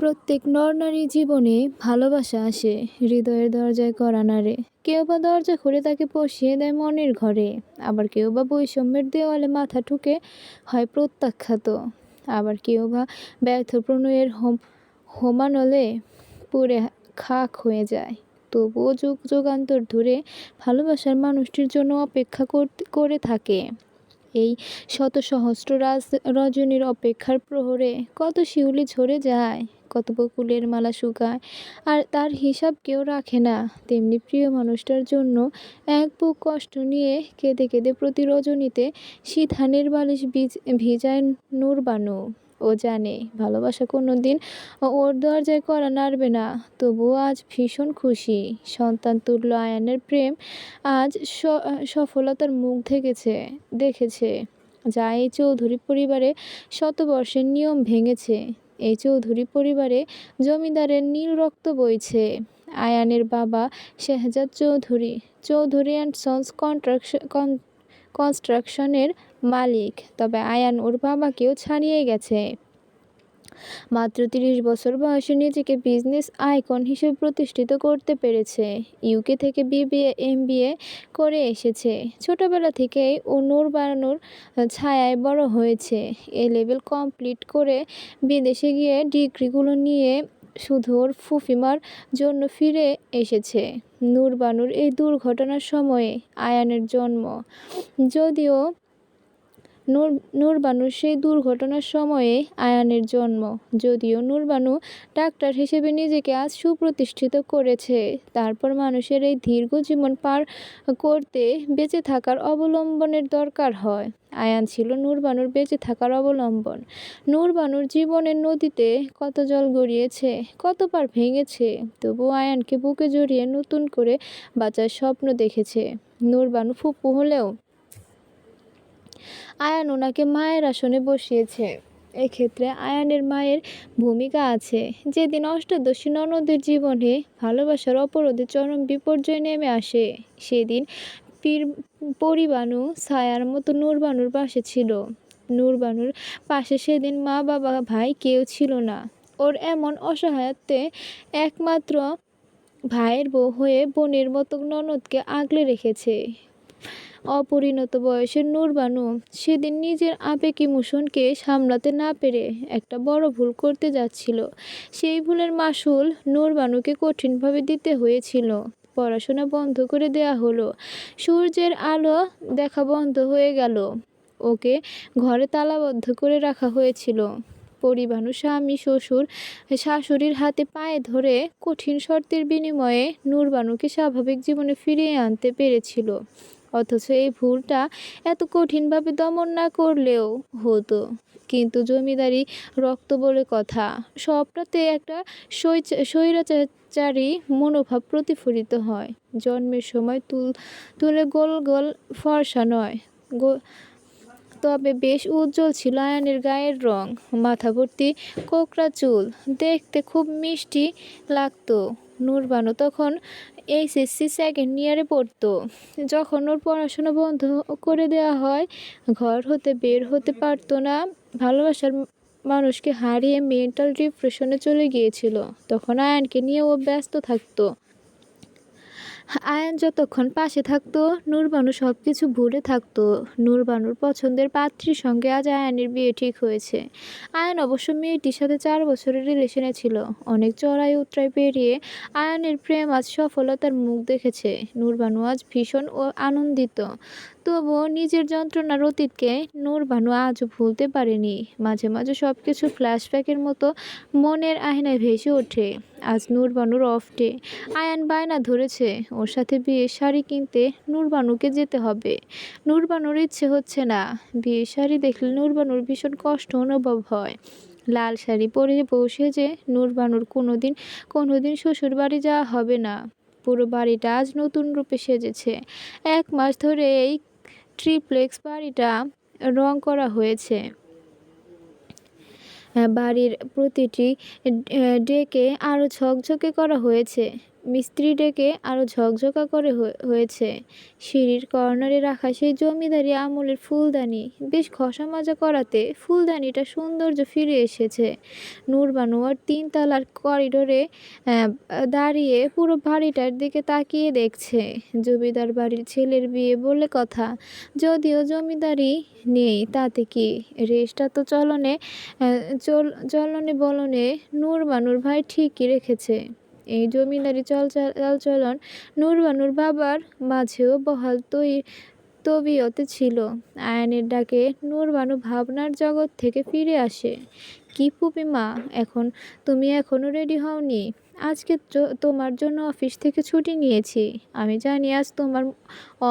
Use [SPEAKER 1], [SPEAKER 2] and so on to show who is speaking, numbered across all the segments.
[SPEAKER 1] প্রত্যেক নর-নারীর জীবনে ভালোবাসা আসে হৃদয়ের দরজায় কড়া নাড়ে। কেউ বা দরজা খুলে তাকে বসিয়ে দেয় মনের ঘরে, আবার কেউ বা বৈষম্যের দেওয়ালে মাথা ঠুকে হয় প্রত্যাখ্যাত। আবার কেউ বা ব্যর্থ প্রণয়ের হোমানলে পুড়ে খাক হয়ে যায়। তবুও যুগ যুগান্তর ধরে ভালোবাসার মানুষটির জন্য অপেক্ষা করে থাকে। এই শত সহস্র রজনীর অপেক্ষার প্রহরে কত শিউলি ঝরে যায়, কত বকুলের মালা শুকায়, আর তার হিসাব কেউ রাখে না। তেমনি প্রিয় মানুষটার জন্য এক বুক কষ্ট নিয়ে কেঁদে কেঁদে প্রতি রজনীতে সিঁথানের বালিশ ভিজায় নূরবানু। ও জানে ভালোবাসা কোনো দিন ওর দরজায় কড়া নাড়বে না। তবুও আজ ভীষণ খুশি, সন্তান তুল্য আয়ানের প্রেম আজ সফলতার মুখ দেখেছে, যা এই চৌধুরী পরিবারে শতবর্ষের নিয়ম ভেঙেছে। এই চৌধুরী পরিবারে জমিদারের নীল রক্ত বইছে। আয়ানের বাবা শেহজাদ চৌধুরী অ্যান্ড সন্স কনস্ট্রাকশনের মালিক। তবে আয়ান ওর বাবাকেও ছাড়িয়ে গেছে। মাত্র ৩০ বছর বয়সে নিজেকে বিজনেস আইকন হিসেবে প্রতিষ্ঠিত করতে পেরেছে। ইউকে থেকে BBA MBA করে এসেছে। ছোটবেলা থেকেই ও নূরবানুর ছায়ায় বড় হয়েছে। লেভেল কমপ্লিট করে বিদেশে গিয়ে ডিগ্রিগুলো নিয়ে শুধু ওর ফুফিমার জন্য ফিরে এসেছে। নূরবানুর এই দুর্ঘটনার সময়ে আয়ানের জন্ম। যদিও নূরবানুর সেই দুর্ঘটনার সময়ে আয়ানের জন্ম। যদিও নূরবানু ডাক্তার হিসেবে নিজেকে আজ সুপ্রতিষ্ঠিত করেছে, তারপর মানুষের এই দীর্ঘ জীবন পার করতে বেঁচে থাকার অবলম্বনের দরকার হয়। আয়ান ছিল নূরবানুর বেঁচে থাকার অবলম্বন। নূরবানুর জীবনের নদীতে কত জল গড়িয়েছে, কত পার ভেঙেছে, তবুও আয়ানকে বুকে জড়িয়ে নতুন করে বাঁচার স্বপ্ন দেখেছে। নূরবানু ফুপু হলেও আয়ান ওনাকে মায়ের আসনে বসিয়েছে। এক্ষেত্রে আয়ানের মায়ের ভূমিকা আছে। যেদিন অষ্টাদশী ননদের জীবনে ভালোবাসার অপরাধে চরম বিপর্যয় নেমে আসে, সেদিন পরিবানু ছায়ার মতো নূরবানুর পাশে ছিল। নূরবানুর পাশে সেদিন মা, বাবা, ভাই কেউ ছিল না। ওর এমন অসহায়ত্বে একমাত্র ভাইয়ের বউ হয়ে বোনের মতো ননদকে আগলে রেখেছে। অপরিণত বয়সের নূরবানু সেদিন নিজের আবেগ ইমোশনকে সামলাতে না পেরে একটা বড় ভুল করতে যাচ্ছিল। সেই ভুলের মাসুল নূরবানুকে কঠিনভাবে দিতে হয়েছিল। পড়াশোনা বন্ধ করে দেয়া হলো। সূর্যের আলো দেখা বন্ধ হয়ে গেল। ওকে ঘরে তালাবদ্ধ করে রাখা হয়েছিল। পরিবানু স্বামী, শ্বশুর, শাশুড়ির হাতে পায়ে ধরে কঠিন শর্তের বিনিময়ে নূরবানুকে স্বাভাবিক জীবনে ফিরিয়ে আনতে পেরেছিল। অথচ এই ভুলটা এত কঠিনভাবে দমন না করলেও হতো। কিন্তু জমিদারি রক্ত বলে কথা, সবটাতে একটা স্বৈরাচারী মনোভাব প্রতিফলিত হয়। জন্মের সময় তুলে গোল গোল ফর্সা নয়, তবে বেশ উজ্জ্বল ছিল আয়ানের গায়ের রং। মাথা ভর্তি কোকড়া চুল, দেখতে খুব মিষ্টি লাগতো। নূরবানু তখন SSC সেকেন্ড ইয়ারে পড়তো। যখন ওর পড়াশোনা বন্ধ করে দেওয়া হয়, ঘর হতে বের হতে পারতো না, ভালোবাসার মানুষকে হারিয়ে মেন্টাল ডিপ্রেশনে চলে গিয়েছিল, তখন আয়ানকে নিয়ে ও ব্যস্ত থাকতো। আয়ান যতক্ষণ পাশে থাকতো, নূরবানু সব কিছু ভুলে থাকতো। নূরবানুর পছন্দের পাত্রীর সঙ্গে আজ আয়ানের বিয়ে ঠিক হয়েছে। আয়ান অবশ্য মেয়েটির সাথে 4 বছরের রিলেশনে ছিল। অনেক চড়াই উতরাই পেরিয়ে আয়ানের প্রেম আজ সফলতার মুখ দেখেছে। নূরবানু আজ ভীষণ আনন্দিত। তবুও নিজের যন্ত্রণার অতীতকে নূরবানু আজও ভুলতে পারেনি। মাঝে মাঝে সব কিছু ফ্ল্যাশব্যাকের মতো মনের আয়নায় ভেসে ওঠে। আজ নূরবানুর অফ ডে। আয়ান বায়না ধরেছে ওর সাথে বিয়ের শাড়ি কিনতে নূরবানুকে যেতে হবে। নূরবানুর ইচ্ছে হচ্ছে না। বিয়ের শাড়ি দেখলে নূরবানুর ভীষণ কষ্ট অনুভব হয়। লাল শাড়ি পরে বসে যে নূরবানুর কোনোদিন শ্বশুর বাড়ি যাওয়া হবে না। পুরো বাড়িটা আজ নতুন রূপে সেজেছে। 1 মাস ধরে এই ট্রিপ্লেক্স বাড়িটা রং করা হয়েছে। বাড়ির প্রতিটি ডেকে আরও ঝকঝকে করা হয়েছে। মিস্ত্রি ডেকে আরও ঝকঝকা করে হয়েছে। সিঁড়ির কর্নারে রাখা সেই জমিদারি আমলের ফুলদানি বেশ ঘষা মাজা করাতে ফুলদানিটা সৌন্দর্য ফিরে এসেছে। নূরবানু আর তিনতলার করিডোরে দাঁড়িয়ে পুরো বাড়িটার দিকে তাকিয়ে দেখছে। জমিদার বাড়ির ছেলের বিয়ে বলে কথা, যদিও জমিদারি নেই তাতে কি, রেশটা তো চলনে বলনে নূরবানুর ভাই ঠিকই রেখেছে। এই জমিদারি চালচলন নূরবানুর বাবার মাঝেও বহাল তবিয়তে ছিল। আয়ানের ডাকে নূরবানু ভাবনার জগৎ থেকে ফিরে আসে। কি ফুপিমা, তুমি এখনো রেডি হওনি? আজকে তোমার জন্য অফিস থেকে ছুটি নিয়েছি। আমি জানি আজ তোমার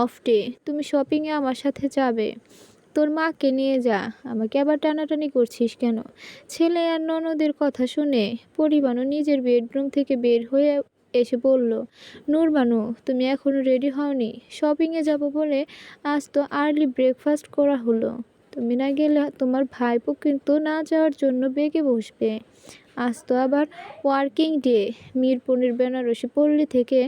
[SPEAKER 1] অফ ডে, তুমি শপিংয়ে আমার সাথে যাবে। তোর মাকে নিয়ে যা। আমাকে আবার টানাটানি করছিস কেন? ছেলে আর ননদের কথা শুনে পরিবানু নিজের বেডরুম থেকে বের হয়ে এসে বলল, নূরবানু, তুমি এখনো রেডি হওনি? শপিংয়ে যাব বলে আজ তো আর্লি ব্রেকফাস্ট করা হলো। তুমি না গেলে তোমার ভাইপো কিন্তু না যাওয়ার জন্য বেগে বসবে। আজ তো আবার ওয়ার্কিং ডে। মিরপুরের বেনারসি পল্লী থেকে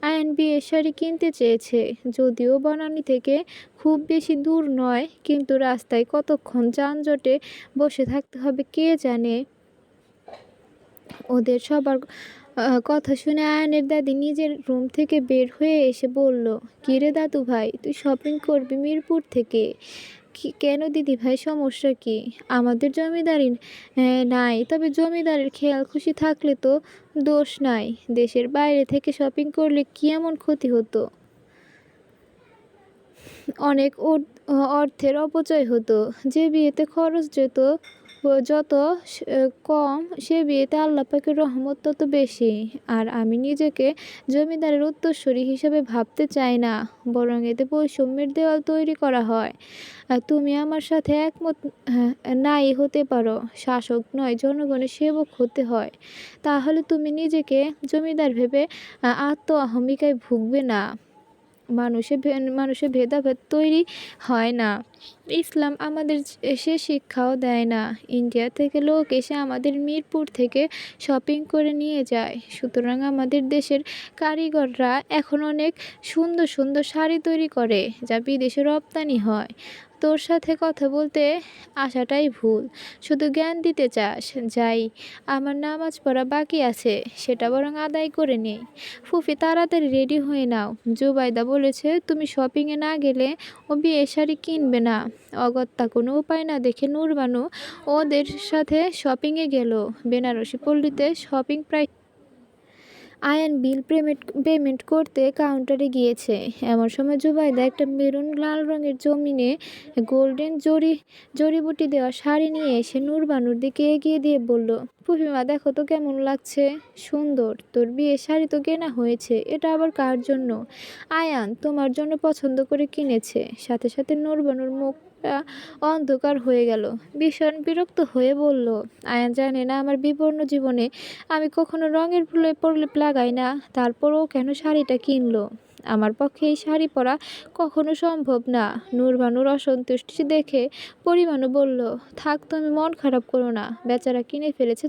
[SPEAKER 1] আয়ান বিয়ের শাড়ি কিনতে চেয়েছে, যদিও বনানী থেকে খুব বেশি দূর নয়, কিন্তু রাস্তায় কতক্ষণ যানজটে বসে থাকতে হবে কে জানে। ওদের সবার কথা শুনে আয়ানের দাদি নিজের রুম থেকে বের হয়ে এসে বলল, কিরে দাদু ভাই, তুই শপিং করবি মিরপুর থেকে? কেন দিদি ভাই, সমস্যা কি? আমাদের জমিদারি নাই, তবে জমিদারের খেয়াল খুশি থাকলে তো দোষ নাই। দেশের বাইরে থেকে শপিং করলে কি এমন ক্ষতি হতো? অনেক অর্থের অপচয় হতো। যে বিয়েতে খরচ যত কম, সে বিয়েতে আল্লাহ পাকের রহমত তত বেশি। আর আমি নিজেকে জমিদারের উত্তরসূরি হিসেবে ভাবতে চাই না, বরং এতে বৈষম্যের দেওয়াল তৈরি করা হয়। তুমি আমার সাথে একমত নাই হতে পারো, শাসক নয় জনগণের সেবক হতে হয়। তাহলে তুমি নিজেকে জমিদার ভেবে আত্ম অহমিকায় ভুগবে না। মানুষের ভেদাভেদ তৈরি হয় না। ইসলাম আমাদের সে শিক্ষাও দেয় না। ইন্ডিয়া থেকে লোক এসে আমাদের মিরপুর থেকে শপিং করে নিয়ে যায়। সুতরাং আমাদের দেশের কারিগররা এখন অনেক সুন্দর সুন্দর শাড়ি তৈরি করে, যা বিদেশে রপ্তানি হয়। তোর সাথে কথা বলতে আসাটাই ভুল। শুধু জ্ঞান দিতে চাস। যাই, আমার নামাজ পড়া বাকি আছে, সেটা বরং আদায় করে নেই। ফুফি, তাড়াতাড়ি রেডি হয়ে নাও। জুবাইদা বলেছে তুমি শপিংয়ে না গেলে ও বিয়ের শাড়ি কিনবে না। অগত্যা কোনো উপায় না দেখে নূরবানু ওদের সাথে শপিংয়ে গেল। বেনারসি পল্লীতে শপিং প্রায় আয়ান বিল পেমেন্ট করতে কাউন্টারে গিয়েছে। এমন সময় জুবাইদা একটা মেরুন লাল রঙের জমিনে গোল্ডেন জড়িবুটি দেওয়া শাড়ি নিয়ে এসে নূরবানুর দিকে এগিয়ে দিয়ে বলল, ফুফিমা, দেখো তো কেমন লাগছে। সুন্দর। তোর বিয়ের শাড়ি তো কেনা হয়েছে, এটা আবার কার জন্য? আয়ান তোমার জন্য পছন্দ করে কিনেছে। সাথে সাথে নূরবানুর মুখটা অন্ধকার হয়ে গেল। ভীষণ বিরক্ত হয়ে বলল, আয়ান জানে না আমার বিবর্ণ জীবনে আমি কখনো রঙের প্রলেপ লাগাই না, তারপরও কেন শাড়িটা কিনলো? আমার পক্ষে এই শাড়ি পরা কখনো সম্ভব না। নূরবানুর অসন্তুষ্টি দেখে পরিবানু বলল, থাক, তুমি মন খারাপ করো না। বেচারা কিনে ফেলেছে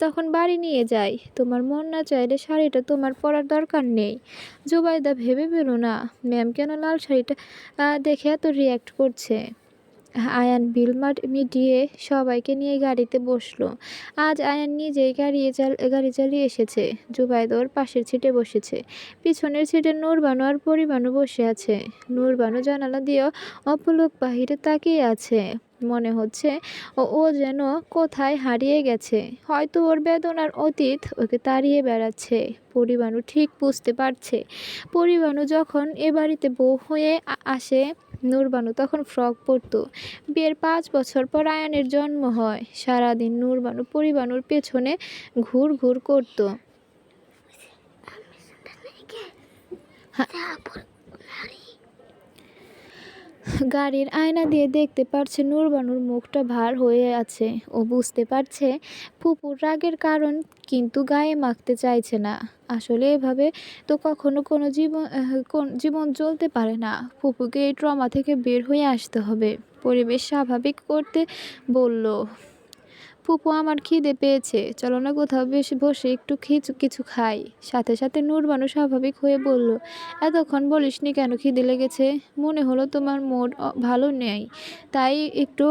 [SPEAKER 1] তখন বাড়ি নিয়ে যাই। তোমার মন না চাইলে শাড়িটা তোমার পরার দরকার নেই। জুবাইদা ভেবে পেল না ম্যাম কেন লাল শাড়িটা দেখে এত রিয়্যাক্ট করছে। আয়ান বিল মিটিয়ে সবাইকে নিয়ে গাড়িতে বসলো। আজ আয়ান নিজেই গাড়ি চালিয়ে এসেছে। জুবাইদা ওর পাশের সিটে বসেছে। পিছনের সিটে নূরবানু আর পরিবানু বসে আছে। নূরবানু জানালা দিয়েও অপলক বাহিরে তাকিয়ে আছে। মনে হচ্ছে ও যেন কোথায় হারিয়ে গেছে। হয়তো ওর বেদনার অতীত ওকে তাড়িয়ে বেড়াচ্ছে। পরিবানু ঠিক বুঝতে পারছে, পরিবানু যখন এ বাড়িতে বউ হয়ে আসে, নূরবানু তখন ফ্রক পরতো। বিয়ের 5 বছর পর আয়ানের জন্ম হয়। সারাদিন নূরবানু পরিবানুর পেছনে ঘুর করতো। গাড়ির আয়না দিয়ে দেখতে পারছে নূরবানুর মুখটা ভার হয়ে আছে। ও বুঝতে পারছে ফুপুর রাগের কারণ, কিন্তু গায়ে মাখতে চাইছে না। আসলে এভাবে তো কখনো কোনো জীবন চলতে পারে না। ফুপুকে এই ট্রমা থেকে বের হয়ে আসতে হবে। পরিবেশ স্বাভাবিক করতে বলল। ফুপু আমার খিদে পেয়েছে, চলো না কোথাও বেশ বসে একটু কিছু খাই। সাথে সাথে নূরবানু স্বাভাবিক হয়ে বলল, এতক্ষণ বলিসনি কেন খিদে লেগেছে? মনে হলো তোমার মুড ভালো নেই, তাই একটু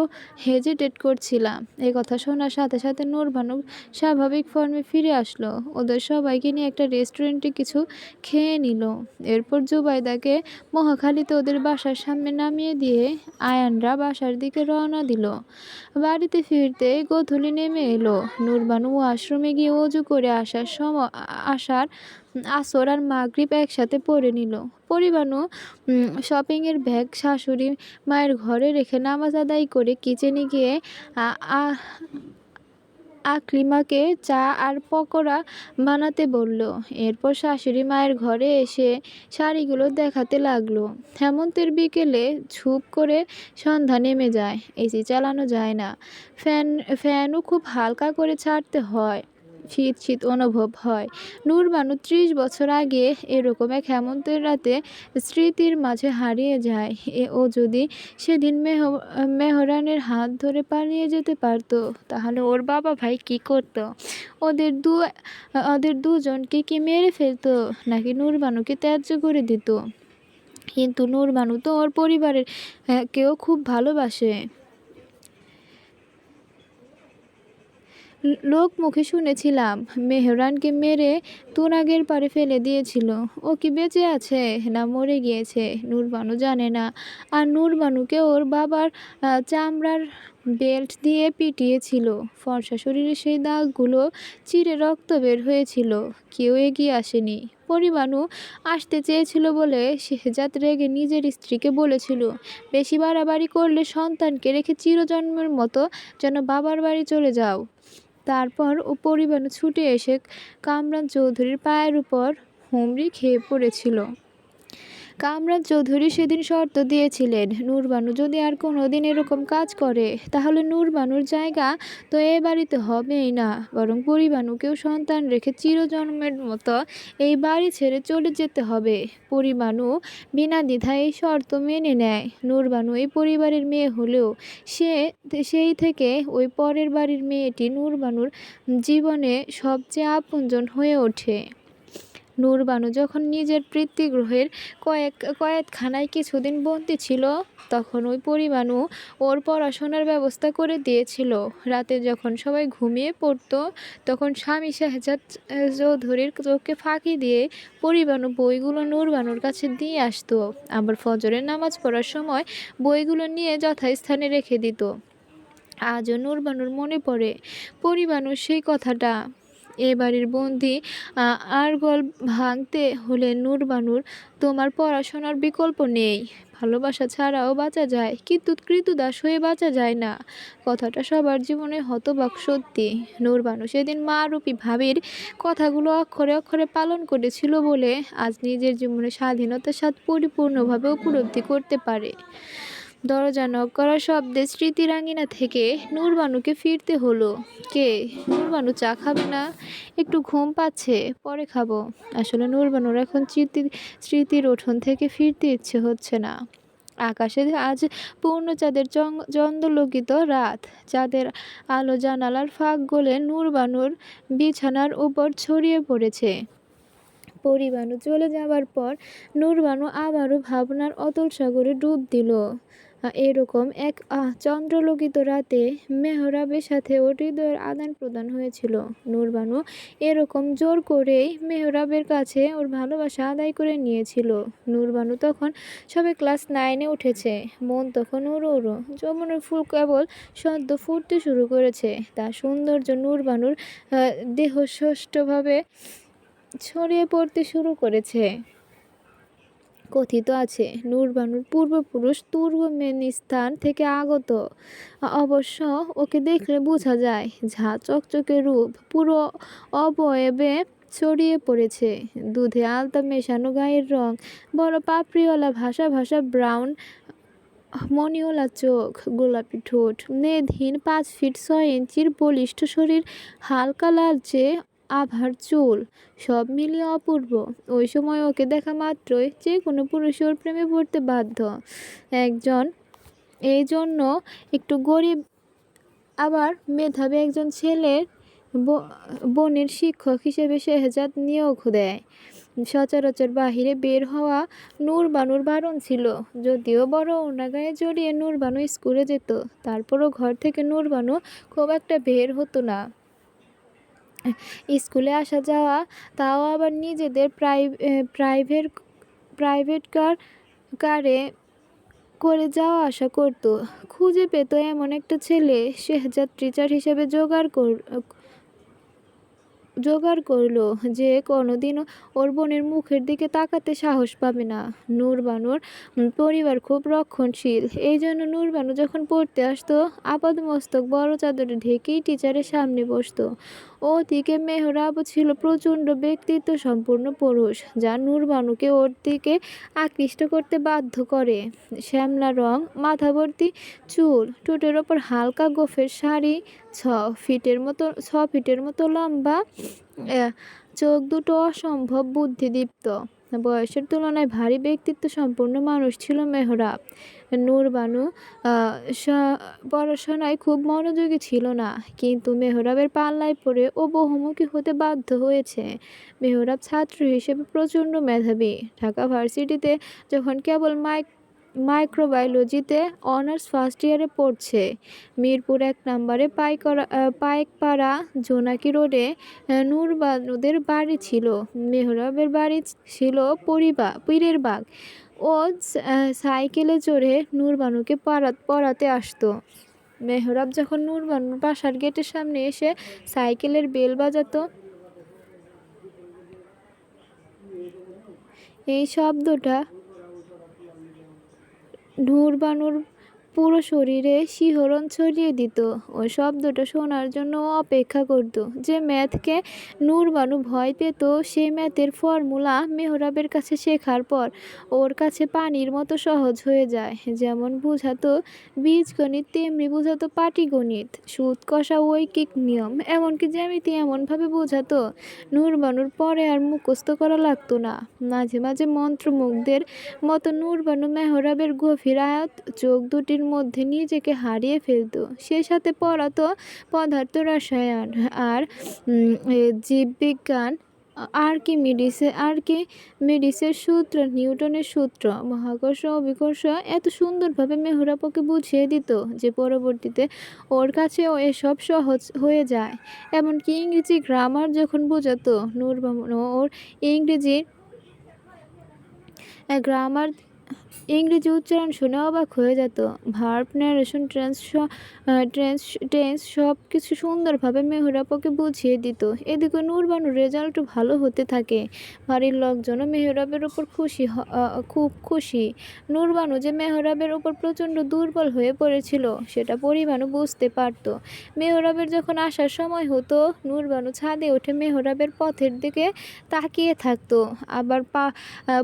[SPEAKER 1] হেজিটেট করছিলাম। এই কথা শোনার সাথে সাথে নূরবানু স্বাভাবিক ফর্মে ফিরে আসলো। ওদের সবাইকে নিয়ে একটা রেস্টুরেন্টে কিছু খেয়ে নিল। এরপর জুবাইদাকে মহাখালীতে ওদের বাসার সামনে নামিয়ে দিয়ে আয়ানরা বাসার দিকে রওনা দিল। বাড়িতে ফিরতে গোধূলি নেমে এলো। নূরবানু ওয়াশরুমে গিয়ে অজু করে আসার আসর আর মাগরিব একসাথে পড়ে নিল। পরিবানু শপিংয়ের ব্যাগ শাশুড়ি মায়ের ঘরে রেখে নামাজ আদায় করে কিচেনে গিয়ে আ- আ- আকলিমাকে চা আর পকোড়া বানাতে বলল। এরপর শাশুড়ি মায়ের ঘরে এসে শাড়িগুলো দেখাতে লাগলো। হেমন্তের বিকেলে ঝুপ করে সন্ধ্যা নেমে যায়, এসি চালানো যায় না, ফ্যানও খুব হালকা করে ছাড়তে হয়, শীত শীত অনুভব হয়। নূরবানু ৩০ বছর আগে এরকম এক হেমন্তের রাতে স্মৃতির মাঝে হারিয়ে যায়। ও যদি সেদিন মেহরানের হাত ধরে পালিয়ে যেতে পারতো, তাহলে ওর বাবা ভাই কি করতো? ওদের দু ওদের দুজনকে কি মেরে ফেলতো, নাকি নূরবানুকে ত্যায্য করে দিত? কিন্তু নূরবানু তো ওর পরিবারের কেউ খুব ভালোবাসে। লোক মুখে শুনেছিলাম মেহরানকে মেরে তুরাগের পাড়ে ফেলে দিয়েছিল। ও কি বেঁচে আছে না মরে গিয়েছে নূরবানু জানে না। আর নূরবানুকে ওর বাবার চামড়ার বেল্ট দিয়ে পিটিয়েছিল। ফর্সা শরীরে সেই দাগগুলো চিরে রক্ত বের হয়েছিল। কেউ এগিয়ে আসেনি। পরিবানু আসতে চেয়েছিল বলে শেহজাদ রেগে নিজের স্ত্রীকে বলেছিল, বেশি বাড়াবাড়ি করলে সন্তানকে রেখে চিরজন্মের মতো যেন বাবার বাড়ি চলে যাও। তারপর ও পরিবানু ছুটে এসে কামরান চৌধুরীর পায়ের উপর হুমড়ি খেয়ে পড়েছিল। কামরান চৌধুরী সেদিন শর্ত দিয়েছিলেন, নূরবানু যদি আর কোনো দিন এরকম কাজ করে, তাহলে নূরবানুর জায়গা তো এ বাড়িতে হবেই না, বরং পরিবানুকেও সন্তান রেখে চিরজন্মের মতো এই বাড়ি ছেড়ে চলে যেতে হবে। পরিবানু বিনা দ্বিধায় এই শর্ত মেনে নেয়। নূরবানু এই পরিবারের মেয়ে হলেও সেই থেকে ওই পরের বাড়ির মেয়েটি নূরবানুর জীবনে সবচেয়ে আপনজন হয়ে ওঠে। নূরবানু যখন নিজের পিতৃগৃহের কয়েদখানায় কিছুদিন বন্দী ছিল, তখন ওই পরিবানু ওর পড়াশোনার ব্যবস্থা করে দিয়েছিল। রাতে যখন সবাই ঘুমিয়ে পড়তো, তখন স্বামী শেহজাদ চৌধুরীর চোখকে ফাঁকি দিয়ে পরিবানু বইগুলো নূরবানুর কাছে দিয়ে আসতো। আবার ফজরের নামাজ পড়ার সময় বইগুলো নিয়ে যথাস্থানে রেখে দিত। আজও নূরবানুর মনে পড়ে পরিবানুর সেই কথাটা। এ বাড়ির বন্দি আরগল ভাঙতে হলে নূরবানুর, তোমার পড়াশোনার বিকল্প নেই, ভালোবাসা ছাড়াও বাঁচা যায়, কিন্তু কৃতদাস হয়ে বাঁচা যায় না। কথাটা সবার জীবনে হতবাক সত্যি। নূরবানু সেদিন মা রূপী ভাবির কথাগুলো অক্ষরে অক্ষরে পালন করেছিল বলে আজ নিজের জীবনে স্বাধীনতার স্বাদ পরিপূর্ণভাবে উপলব্ধি করতে পারে। দরজা নক করার শব্দে স্মৃতির আঙিনা থেকে নূরবানুকে ফিরতে হলো। কে? নূরবানু চা খাবে না? একটু ঘুম পাচ্ছে, পরে খাবো। আসলে নূরবানুর এখন স্মৃতির উঠোন থেকে ফিরতে ইচ্ছে হচ্ছে না। আকাশে আজ পূর্ণচাঁদের চন্দ্রলোকিত রাত। চাঁদের আলো জানালার ফাঁক গলে নূরবানুর বিছানার উপর ছড়িয়ে পড়েছে। পরিবানু চলে যাবার পর নূরবানু আবারও ভাবনার অতল সাগরে ডুব দিল। এরকম এক চন্দ্রলোকিত রাতে মেহরাবের সাথে ওর হৃদয়ের আদান প্রদান হয়েছিল। নূরবানু এরকম জোর করেই মেহরাবের কাছে ওর ভালোবাসা আদায় করে নিয়েছিল। নূরবানু তখন সবে ক্লাস 9-এ উঠেছে। মন তখন উড়ো উড়ো। যৌবনের ফুল কেবল সদ্য ফুটতে শুরু করেছে। তার সৌন্দর্য নূরবানুর দেহ সুষ্ঠুভাবে ছড়িয়ে পড়তে শুরু করেছে। কথিত আছে নূরবানুর পূর্বপুরুষ তুর্কমেনিস্তান থেকে আগত। অবশ্য ওকে দেখলে বোঝা যায়, ঝা চকচকে রূপ পুরো অবয়বে ছড়িয়ে পড়েছে। দুধে আলতা মেশানো গায়ের রং, বড় পাপড়িওয়ালা ভাসা ভাসা ব্রাউন মণিওয়ালা চোখ, গোলাপি ঠোঁট, মেদহীন 5 ফিট 6 ইঞ্চির বলিষ্ঠ শরীর, হালকা লালচে আভার চুল, সব মিলিয়ে অপূর্ব। ওই সময় ওকে দেখা মাত্রই যে কোনো পুরুষ ওর প্রেমে পড়তে বাধ্য। এই জন্য একটু গরিব আবার মেধাবী একজন ছেলের বোনের শিক্ষক হিসেবে শেহজাদ নিয়োগ দেয়। সচরাচর বাহিরে বের হওয়া নূরবানুর বারণ ছিল। যদিও বড় ওড়না গায়ে জড়িয়ে নূরবানু স্কুলে যেত, তারপরও ঘর থেকে নূরবানু খুব একটা বের হতো না। স্কুলে আসা যাওয়া তাও আবার নিজেদের প্রাইভেট কারে করে যাওয়া আসা করতো। খুঁজে পেত এমন একটা ছেলে শেহজাদ টিচার হিসেবে জোগাড় করলো যে কোনোদিনও ওর বোনের মুখের দিকে তাকাতে সাহস পাবে না। নূরবানুর পরিবার খুব রক্ষণশীল, এই জন্য নূরবানু যখন পড়তে আসতো আপাদমস্তক বড় চাদরে ঢেকেই টিচারের সামনে বসতো। ওদিকে মেহরাবও ছিল প্রচণ্ড ব্যক্তিত্ব সম্পন্ন পুরুষ, যা নূরবানুকে ওর দিকে আকৃষ্ট করতে বাধ্য করে। শ্যামলা রং, মাথা ভর্তি চুল, ঠোঁটের ওপর হালকা গোফের শাড়ি, 6 ফিটের মতো লম্বা, চোখ দুটো অসম্ভব বুদ্ধিদীপ্ত। বয়সের তুলনায় ভারী ব্যক্তিত্ব সম্পন্ন মানুষ ছিল মেহরাব। নূরবানু পড়াশোনায় খুব মনোযোগী ছিল না, কিন্তু মেহরাবের পাল্লায় পড়ে ও বহুমুখী হতে বাধ্য হয়েছে। মেহরাব ছাত্র হিসেবে প্রচণ্ড মেধাবী। ঢাকা ভার্সিটিতে যখন কেবল মাইক্রোবায়োলজিতে অনার্স ফার্স্ট ইয়ারে পড়ছে। মিরপুর 1 নম্বরে পাইকপাড়া জোনাকি রোডে নূরবানুদের বাড়ি ছিল। মেহরাবের বাড়ি ছিল পীরের বাগ। ও সাইকেলে চড়ে নূরবানুকে পড়াতে আসতো। মেহরাব যখন নূরবানুর বাসার গেটের সামনে এসে সাইকেলের বেল বাজাতো, এই শব্দটা নূরবানুর পুরো শরীরে শিহরণ ছড়িয়ে দিত। ওই শব্দটা শোনার জন্য ও অপেক্ষা করত। যে ম্যাথকে নূরবানু ভয় পেত, সেই ম্যাথের ফর্মুলা মেহরাবের কাছে শেখার পর ওর কাছে পানির মতো সহজ হয়ে যায়। যেমন বুঝাতো বীজগণিত, তেমনি বুঝাতো পাটিগণিত, সুদ কষা, ঐকিক নিয়ম, এমনকি জ্যামিতি এমনভাবে বোঝাতো নূরবানুর পরে আর মুখস্থ করা লাগতো না। মাঝে মাঝে মন্ত্রমুগ্ধের মতো নূরবানু মেহরাবের গভীর আয়ত চোখ দুটির মধ্যে নিজেকে হারিয়ে ফেলত। সে সাথে পড়াতো পদার্থ রসায়ন আর জীববিজ্ঞান, আর্কিমিডিসের সূত্র, নিউটনের সূত্র, মহাকর্ষ অভিকর্ষ এত সুন্দরভাবে মেহরাব ওকে বুঝিয়ে দিত যে পরবর্তীতে ওর কাছেও এসব সহজ হয়ে যায়। এমনকি ইংরেজি গ্রামার যখন বোঝাতো, নূরবানু ওর ইংরেজি উচ্চারণ শুনে অবাক হয়ে যেত। ভার্ব, ন্যারেশন, টেন্স সব কিছু সুন্দরভাবে মেহরাব ওকে বুঝিয়ে দিত। এদিকে নূরবানুর রেজাল্টও ভালো হতে থাকে। বাড়ির লোকজনও মেহরাবের উপর খুব খুশি। নূরবানু যে মেহরাবের উপর প্রচণ্ড দুর্বল হয়ে পড়েছিল, সেটা পরিবানু বুঝতে পারত। মেহরাবের যখন আসার সময় হতো, নূরবানু ছাদে উঠে মেহরাবের পথের দিকে তাকিয়ে থাকতো। আবার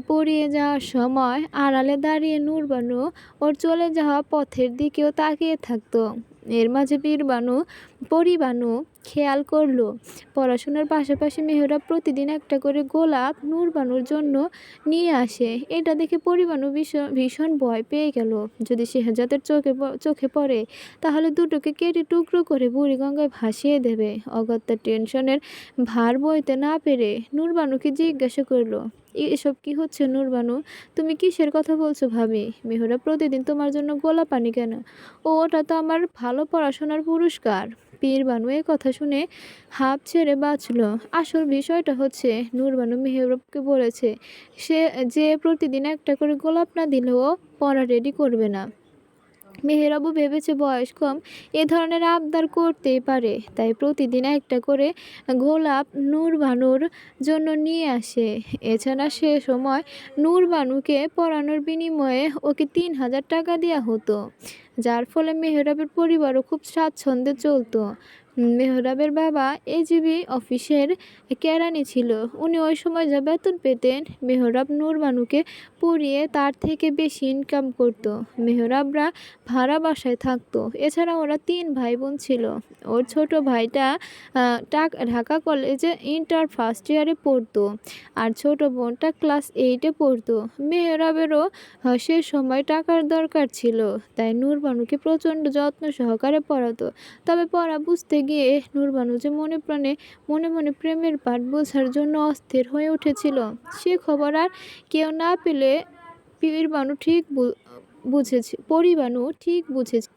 [SPEAKER 1] পড়িয়ে যাওয়ার সময় আড়ালে দাঁড়িয়ে নূরবানু ওর চলে যাওয়া পথের দিকেও তাকিয়ে থাকতো। এর মাঝে পরিবানু খেয়াল করলো পড়াশোনার পাশাপাশি মেহরাব প্রতিদিন একটা করে গোলাপ নূরবানুর জন্য নিয়ে আসে। এটা দেখে পরিবানু ভীষণ ভয় পেয়ে গেল। যদি শেহজাদের চোখে পড়ে, তাহলে দুটোকে কেটে টুকরো করে বুড়িগঙ্গায় ভাসিয়ে দেবে। অগত্যা টেনশনের ভার বইতে না পেরে নূরবানুকে জিজ্ঞাসা করলো, এসব কি হচ্ছে নূরবানু? তুমি কিসের কথা বলছো ভাবি? মেহরাব প্রতিদিন তোমার জন্য গোলাপ আনি কেন? ওটা তো আমার ভালো পড়াশোনার পুরস্কার। পীরবানু এ কথা শুনে হাঁপ ছেড়ে বাঁচল। আসল বিষয়টা হচ্ছে, নূরবানু মেহরাবকে বলেছে যে প্রতিদিন একটা করে গোলাপ না দিলেও পড়া রেডি করবে না। মেহরাবও ভেবেছে বয়স কম, এ ধরনের আবদার করতেই পারে, তাই প্রতিদিন একটা করে গোলাপ নূরবানুর জন্য নিয়ে আসে। এছাড়া সে সময় নূরবানুকে পড়ানোর বিনিময়ে ওকে 3,000 টাকা দেওয়া হতো, যার ফলে মেহরাবের পরিবারও খুব স্বাচ্ছন্দ্যে চলত। মেহরাবের বাবা এজিবি অফিসের কেরানি ছিল। উনি ওই সময় যা বেতন পেতেন, মেহরাব নূরবানুকে পুড়িয়ে তার থেকে বেশি ইনকাম করত। মেহরাবরা ভাড়া বাসায় থাকতো। এছাড়া ওরা 3 ভাই বোন ছিল। ওর ছোট ভাইটা ঢাকা কলেজে ইন্টার ফার্স্ট ইয়ারে পড়তো, আর ছোট বোনটা ক্লাস 8-এ পড়তো। মেহরাবেরও সে সময় টাকার দরকার ছিল, তাই নূরবানুকে প্রচণ্ড যত্ন সহকারে পড়াতো। তবে পড়া বুঝতে গিয়ে নূরবানু যে মনে মনে প্রেমের পাঠ বোঝার জন্য অস্থির হয়ে উঠেছিল, সে খবর আর কেউ না পেলে পরিবানু ঠিক বুঝেছে।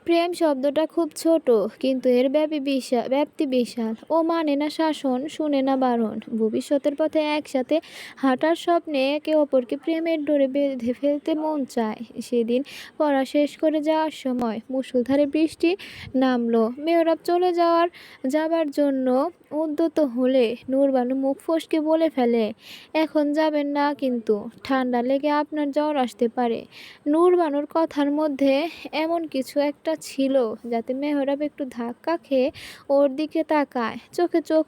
[SPEAKER 1] প্রেম শব্দটা খুব ছোট, কিন্তু এর ব্যাপ্তি বিশাল। ও মানে না শাসন, শুনে না বারণ। ভবিষ্যতের পথে একসাথে হাঁটার স্বপ্নে একে অপরকে প্রেমের ডোরে বেঁধে ফেলতে মন চায়। সেদিন পড়া শেষ করে যাওয়ার সময় মুষলধারে বৃষ্টি নামলো। মেহরাব যাবার জন্য উদ্যত হলে নূরবানু মুখ ফসকে বলে ফেলে, এখন যাবেন না কিন্তু, ঠান্ডা লেগে আপনার জ্বর আসতে পারে। নূরবানুর কথার মধ্যে এমন কিছু একটা ছিল যাতে মেহরাব একটু ধাক্কা খেয়ে ওর দিকে তাকায়। চোখে চোখ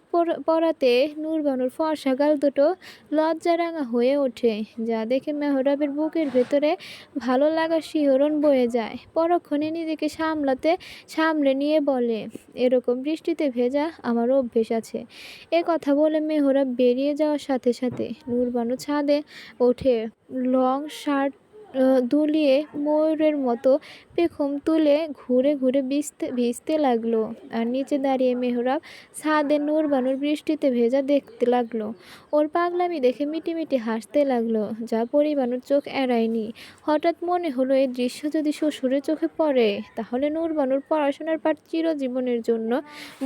[SPEAKER 1] পড়াতে নূরবানুর ফর্সা গাল দুটো লজ্জারাঙা হয়ে ওঠে, যা দেখে মেহরাবের বুকের ভেতরে ভালো লাগার শিহরণ বয়ে যায়। পরক্ষণে নিজেকে সামলে নিয়ে বলে, এরকম বৃষ্টিতে ভেজা আমার অভ্যেস আছে। এ কথা বলে মেহরাব বেরিয়ে যাওয়ার সাথে সাথে নূরবানু ছাদে ওঠে। লং শার্ট দুলিয়ে ময়ূরের মতো পেখম তুলে ঘুরে ঘুরে ভিজতে লাগলো। আর নিচে দাঁড়িয়ে মেহরাব ছাদে নূরবানুর বৃষ্টিতে ভেজা দেখতে লাগলো। ওর পাগলামি দেখে মিটিমিটি হাসতে লাগলো, যা পরিবানুর চোখ এড়ায়নি। হঠাৎ মনে হলো, এই দৃশ্য যদি শ্বশুরের চোখে পড়ে, তাহলে নূরবানুর পড়াশোনার পাঠ চিরজীবনের জন্য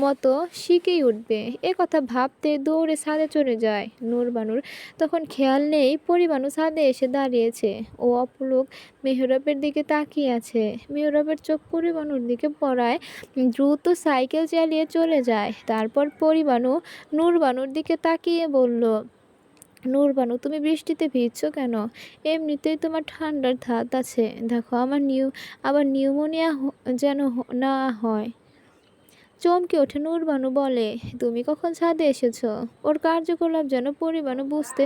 [SPEAKER 1] মতো শিখেই উঠবে। এ কথা ভাবতে দৌড়ে ছাদে চলে যায়। নূরবানুর তখন খেয়াল নেই পরিবানু ছাদে এসে দাঁড়িয়েছে। ও অপলক মেহরাবের দিকে তাকিয়ে আছে। মেহরাবের চোখ পরিবানুর দিকে পড়ায় দ্রুত সাইকেল চালিয়ে চলে যায়। তারপর পরিবানু নূরবানুর দিকে তাকিয়ে বলল, নূরবানু, তুমি বৃষ্টিতে ভিজছো কেন? এমনিতেই তোমার ঠান্ডার ধাত আছে, দেখো আবার নিউমোনিয়া যেন না হয়। চমকে ওঠে নূরবানু, বলে, তুমি কখন ছাদে এসেছ? ওর কার্যকলাপ যেন পরিবানু বুঝতে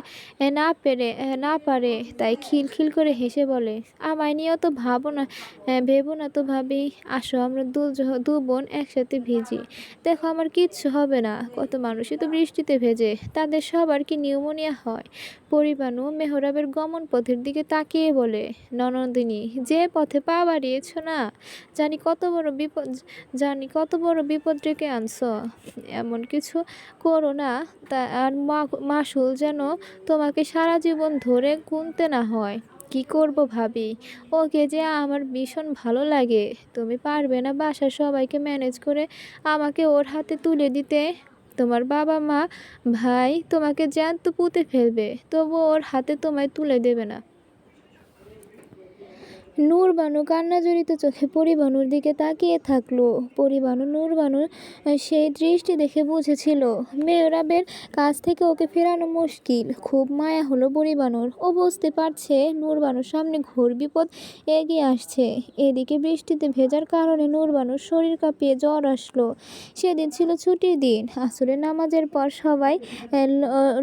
[SPEAKER 1] না পারে, তাই খিলখিল করে হেসে বলে, আমায় নিয়েও তো ভেবো না তো ভাবি। আসো, আমরা দু বোন একসাথে ভিজি, দেখো আমার কিচ্ছু হবে না। কত মানুষই তো বৃষ্টিতে ভেজে, তাদের সবার কি নিউমোনিয়া হয়? পরিবানু মেহরাবের গমন পথের দিকে তাকিয়ে বলে, ননদিনী, যে পথে পা বাড়িয়েছ না, জানি কত বড় বিপদ ডেকে আনছ। এমন কিছু করো না আর মাসুল যেন তোমাকে সারা জীবন ধরে গুনতে না হয়। কি করব ভাবি, ওকে যে আমার ভীষণ ভালো লাগে। তুমি পারবে না বাসার সবাইকে ম্যানেজ করে আমাকে ওর হাতে তুলে দিতে? তোমার বাবা মা ভাই তোমাকে জ্যান্ত পুঁতে ফেলবে, তবু ওর হাতে তোমায় তুলে দেবে না। নূরবানু কান্নাজড়িত চোখে পরিবানুর দিকে তাকিয়ে থাকলো। নূরবানুর সেই দৃষ্টি দেখে বুঝেছিল মেহরাবের কাছ থেকে ওকে ফেরানো মুশকিল। খুব মায়া হলো পরিবানুর। ও বুঝতে পারছে নূরবানুর সামনে ঘোর বিপদ এগিয়ে আসছে। এদিকে বৃষ্টিতে ভেজার কারণে নূরবানুর শরীর কাঁপিয়ে জ্বর আসলো। সেদিন ছিল ছুটির দিন। আসরের নামাজের পর সবাই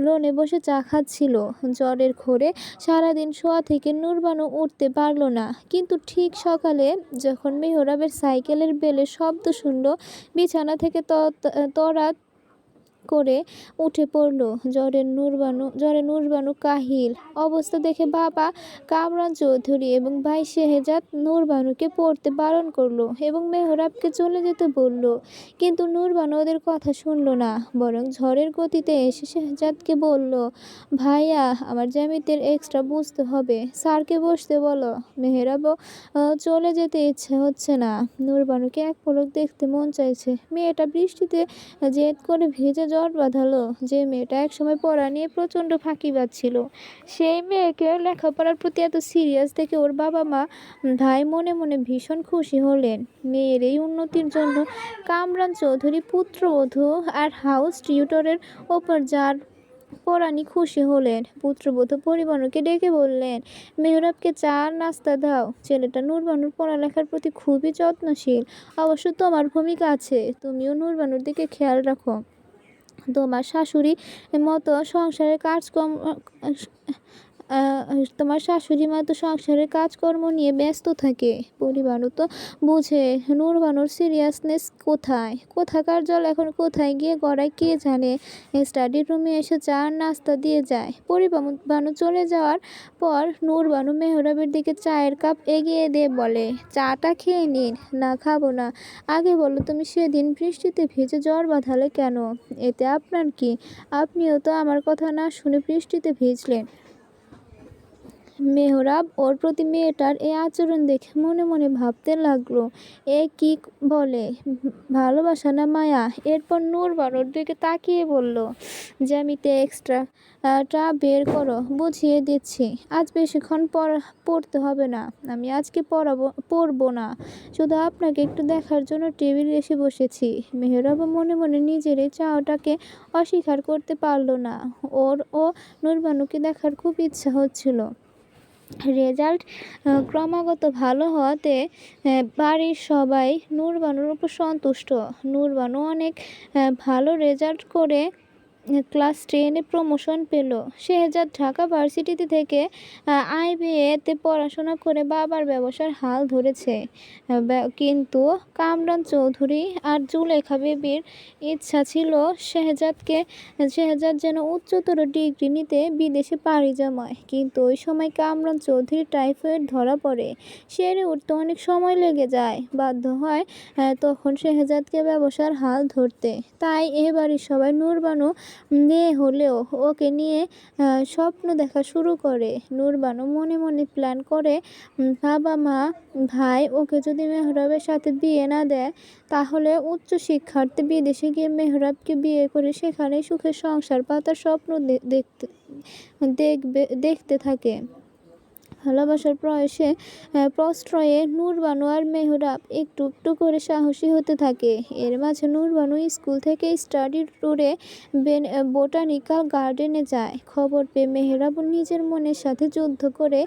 [SPEAKER 1] লনে বসে চা খাচ্ছিল। জ্বরের ঘোরে সারাদিন শোয়া থেকে নূরবানু উঠতে পারল না। কিন্তু ঠিক সকালে যখন মেহরাবের সাইকেলের বেলের শব্দ শুনল, বিছানা থেকে তড়া করে উঠে পড়ল। জ্বরে নূরবানু কাহিল অবস্থা দেখে বাবা কামরান চৌধুরী এবং ভাই শেহজাদ নূরবানুকে পড়তে বারণ করলো এবং মেহরাবকে চলে যেতে বলল। কিন্তু নূরবানু ওদের কথা শুনল না, বরং ঝড়ের গতিতে এসে শেহজাদকে বলল, ভাইয়া, আমার জ্যামিতির এক্সট্রা বুঝতে হবে, স্যারকে বসতে বলো। মেহরাবও চলে যেতে ইচ্ছে হচ্ছে না। নূরবানুকে এক পলক দেখতে মন চাইছে। মেয়েটা বৃষ্টিতে জেদ করে ভিজে জ্বর বাঁধালো। যে মেয়েটা একসময় পড়া নিয়ে প্রচণ্ড ফাঁকিবাজ ছিল, সেই মেয়েকে লেখাপড়ার প্রতি এত সিরিয়াস দেখে ওর বাবা মা ভাই মনে মনে ভীষণ খুশি হলেন। মেয়ের এই উন্নতির জন্য কামরান চৌধুরী পুত্রবধূ আর হাউস টিউটরের ওপর যার পরাণী খুশি হলেন। পুত্রবধূ পরিবারকে ডেকে বললেন, মেহরাবকে চা আর নাস্তা দাও। ছেলেটা নূরবানুর পড়ালেখার প্রতি খুবই যত্নশীল। অবশ্য তোমার ভূমিকা আছে, তুমিও নূরবানুর দিকে খেয়াল রাখো। তোমার শাশুড়ি মতো সংসারের কাজকর্ম তোমার শাশুড়ি মা তো সংসারের কাজকর্ম নিয়ে ব্যস্ত থাকে। পরিবারও তো বুঝে নূরবানুর সিরিয়াসনেস কোথায়। কোথাকার জল এখন কোথায় গিয়ে গড়ায় কে জানে। স্টাডি রুমে এসে চা আর নাস্তা দিয়ে যায়। পরিবানু চলে যাওয়ার পর নূরবানু মেহরাবের দিকে চায়ের কাপ এগিয়ে দিয়ে বলে, চাটা খেয়ে নিন। না, খাবো না। আগে বলো, তুমি সেদিন বৃষ্টিতে ভিজে জ্বর বাঁধালে কেন? এতে আপনার কি? আপনিও তো আমার কথা না শুনে বৃষ্টিতে ভিজলেন। মেহরাব ওর প্রতি মেয়েটার এই আচরণ দেখে মনে মনে ভাবতে লাগলো, এ কি বলে, ভালোবাসা না মায়া? এরপর নূরবানুর দিকে তাকিয়ে বলল, জ্যামিতে এক্সট্রাটা বের করো, বুঝিয়ে দিচ্ছি। আজ বেশিক্ষণ পড়তে হবে না। আমি আজকে পড়বো না, শুধু আপনাকে একটু দেখার জন্য টেবিলে এসে বসেছি। মেহরাব মনে মনে নিজের এই চাওয়াটাকে অস্বীকার করতে পারল না। ও নূরবানুকে দেখার খুব ইচ্ছা হচ্ছিল। রেজাল্ট ক্রমাগত ভালো হওয়াতে বাড়ির সবাই নূরবানুর উপর সন্তুষ্ট। নূরবানু অনেক ভালো রেজাল্ট করে ক্লাস 10-এ প্রমোশন পেল। শেহজাদ ঢাকা ভার্সিটি থেকে IBA-তে পড়াশোনা করে বাবার ব্যবসার হাল ধরেছে। কিন্তু কামরান চৌধুরী আর জুলেখা বেবির ইচ্ছা ছিল শেহজাদ যেন উচ্চতর ডিগ্রি নিতে বিদেশে পাড়ি জমায়। কিন্তু ওই সময় কামরান চৌধুরী টাইফয়েড ধরা পড়ে। সেরে উঠতে অনেক সময় লেগে যায়। বাধ্য হয় তখন শেহজাদকে ব্যবসার হাল ধরতে। তাই বাড়ির সবাই নূরবানু মেয়ে হলেও ওকে নিয়ে স্বপ্ন দেখা শুরু করে। নূরবানু মনে মনে প্ল্যান করে, বাবা মা ভাই ওকে যদি মেহরাবের সাথে বিয়ে না দেয়, তাহলে উচ্চ শিক্ষার্থে বিদেশে গিয়ে মেহরাবকে বিয়ে করে সেখানেই সুখের সংসার পাতার স্বপ্ন দেখতে থাকে। ভালোবাসার প্রশ্রয়ে নূরবানু আর মেহরাব একটু একটু করে সাহসী হতে থাকে। এর মাঝে নূরবানু স্কুল থেকে স্টাডি ট্যুরে বোটানিক্যাল গার্ডেনে যায়। খবর পেয়ে মেহরাব নিজের মনের সাথে যুদ্ধ করে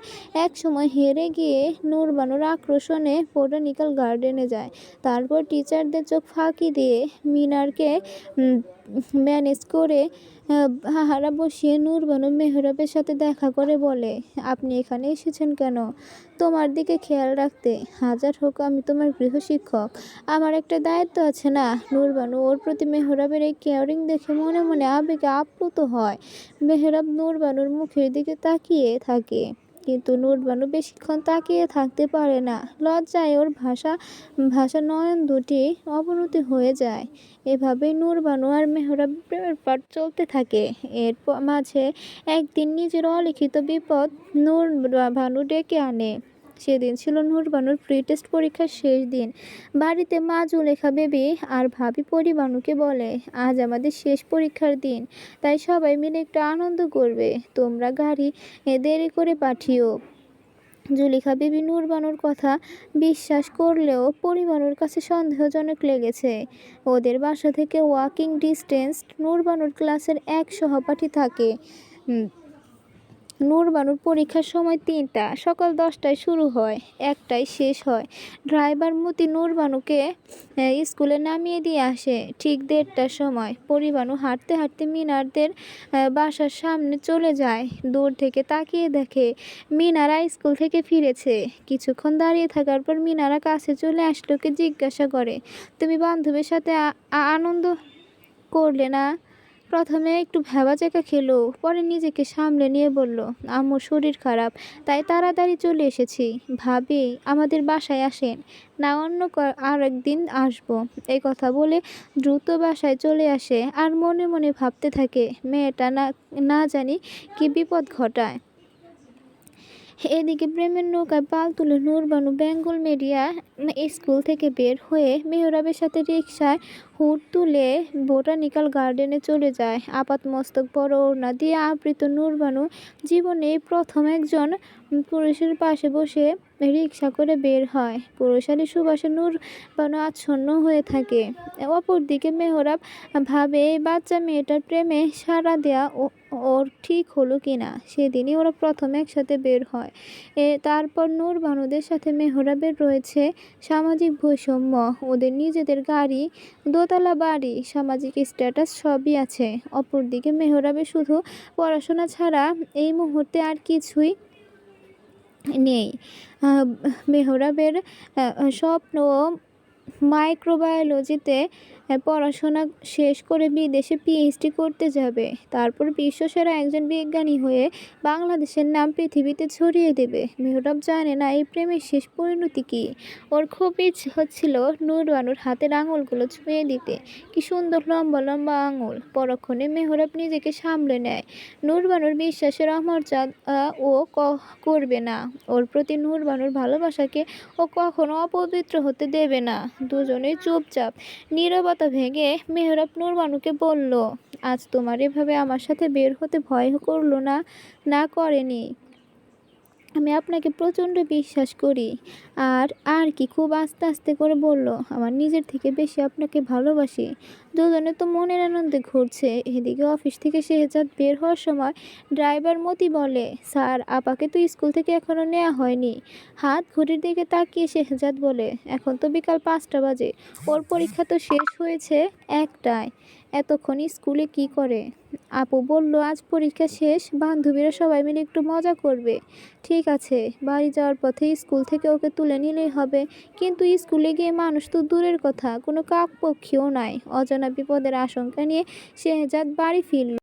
[SPEAKER 1] একসময় হেরে গিয়ে নূরবানুর আকর্ষণে বোটানিক্যাল গার্ডেনে যায়। তারপর টিচারদের চোখ ফাঁকি দিয়ে মিনারকে ম্যানেজ করে হাহারা বসিয়ে নূরবানু মেহরাবের সাথে দেখা করে বলে, আপনি এখানে এসেছেন কেন? তোমার দিকে খেয়াল রাখতে। হাজার হোক আমি তোমার গৃহশিক্ষক, আমার একটা দায়িত্ব আছে না? নূরবানু ওর প্রতি মেহরাবের এই কেয়ারিং দেখে মনে মনে আবেগে আপ্লুত হয়। মেহরাব নূরবানুর মুখের দিকে তাকিয়ে থাকে, কিন্তু নূরবানু বেশিক্ষণ তাকিয়ে থাকতে পারে না। লজ্জায় ওর ভাষা নয়ন দুটি অবনতি হয়ে যায়। এভাবেই নূরবানু আর মেহরাব প্রেমের পাঠ চলতে থাকে। এর মাঝে একদিন নিজের অলিখিত বিপদ নূরবানু ডেকে আনে। সেদিন ছিল নূরবানুর প্রি টেস্ট পরীক্ষার শেষ দিন। বাড়িতে মা জুলেখা বেবি আর ভাবি পরিবানুকে বলে, আজ আমাদের শেষ পরীক্ষার দিন, তাই সবাই মিলে একটু আনন্দ করবে। তোমরা গাড়ি দেরি করে পাঠিও। জুলেখা বেবি নূরবানুর কথা বিশ্বাস করলেও পরিবানুর কাছে সন্দেহজনক লেগেছে। ওদের বাসা থেকে ওয়াকিং ডিস্টেন্স নূরবানুর ক্লাসের এক সহপাঠী থাকে। নূরবানুর পরীক্ষার সময় 3টা, সকাল 10টায় শুরু হয়, 1টায় শেষ হয়। ড্রাইভার মতি নূরবানুকে স্কুলে নামিয়ে দিয়ে আসে ঠিক 1:30টার সময়। পরিবানু হাঁটতে হাঁটতে মিনারদের বাসার সামনে চলে যায়। দূর থেকে তাকিয়ে দেখে মিনারা স্কুল থেকে ফিরেছে। কিছুক্ষণ দাঁড়িয়ে থাকার পর মিনারা কাছে চলে আসলোকে জিজ্ঞাসা করে, তুমি বান্ধবীর সাথে আনন্দ করলে না? প্রথমে একটু ভ্যাবাচ্যাকা খেলো, পরে নিজেকে সামলে নিয়ে বলল, আম্মুর শরীর খারাপ, তাই তাড়াতাড়ি চলে এসেছি। ভাবি আমাদের বাসায় আসেন না, অন্য আরেকদিন আসবো। এই কথা বলে দ্রুত বাসায় চলে আসে আর মনে মনে ভাবতে থাকে, মেয়েটা না জানি কি বিপদ ঘটায়। এদিকে প্রেমের নৌকায় পাল তুলে নূরবানু বেঙ্গল মিডিয়া স্কুল থেকে বের হয়ে মেহরাবের সাথে রিকশায় হুড তুলে বোটানিক্যাল গার্ডেনে চলে যায়। আপাতমস্তক বড় ওড়না দিয়ে আবৃত নূরবানু জীবনে প্রথম একজন পুরুষের পাশে বসে রিকশা করে বের হয়। পুরুষালী সুবাসে নূরবানু আচ্ছন্ন হয়ে থাকে। অপরদিকে মেহরাব ভাবে এই বাচ্চা মেয়েটার প্রেমে সাড়া দেয়া ওর ঠিক হলো কিনা। সেদিনই ওরা প্রথম একসাথে বের হয়। তারপর নূর বানুদের সাথে মেহরাবের রয়েছে সামাজিক বৈষম্য। ওদের নিজেদের গাড়ি, দোতলা বাড়ি, সামাজিক স্ট্যাটাস সবই আছে। অপরদিকে মেহরাবের শুধু পড়াশোনা ছাড়া এই মুহূর্তে আর কিছুই নেই। আহ, মেহরাবের স্বপ্ন মাইক্রোবায়োলজিতে পড়াশোনা শেষ করে বিদেশে পিএইচডি করতে যাবে। তারপর বিশ্বসেরা একজন বিজ্ঞানী হয়ে বাংলাদেশের নাম পৃথিবীতে ছড়িয়ে দেবে। মেহরাব জানে না এই প্রেমের শেষ পরিণতি কী। ওর খুব ইচ্ছে হচ্ছিল নূর বানুর হাতের আঙুলগুলো ছুঁয়ে দিতে। কি সুন্দর লম্বা লম্বা আঙুল। পরক্ষণে মেহরাব নিজেকে সামলে নেয়। নূর বানুর বিশ্বাসের অমর্যাদা ও করবে না। ওর প্রতি নূর বানুর ভালোবাসাকে ও কখনো অপবিত্র হতে দেবে না। দুজনেই চুপচাপ। নীরবতা ভেঙে মেহরাব নূর বানুকে বলল, আজ তোমার এভাবে আমার সাথে বের হতে ভয় করলো না? না করেনি। আমি আপনাকে প্রচণ্ড বিশ্বাস করি। আর কি খুব আস্তে আস্তে করে বলল, আমার নিজের থেকে বেশি আপনাকে ভালোবাসি। দুজনে তো মনের আনন্দে ঘুরছে। এদিকে অফিস থেকে শেহজাদ বের হওয়ার সময় ড্রাইভার মতি বলে, স্যার আপাকে তো স্কুল থেকে এখনও নেওয়া হয়নি। হাত ঘড়ির দিকে তাকিয়ে শেহজাদ বলে, এখন তো বিকাল 5টা বাজে। ওর পরীক্ষা তো শেষ হয়েছে 1টায়। এতক্ষণ স্কুলে কি করে? আপু বলল, আজ পরীক্ষা শেষ, বান্ধবীরা সবাই মিলে একটু মজা করবে। ঠিক আছে, বাড়ি যাওয়ার পথে স্কুল থেকে ওকে তুলে নিলেই হবে। কিন্তু স্কুলে গিয়ে মানুষ তো দূরের কথা, কোনো কাকপক্ষীও নাই। অজানা বিপদের আশঙ্কা নিয়ে শেহজাদ বাড়ি ফিরল।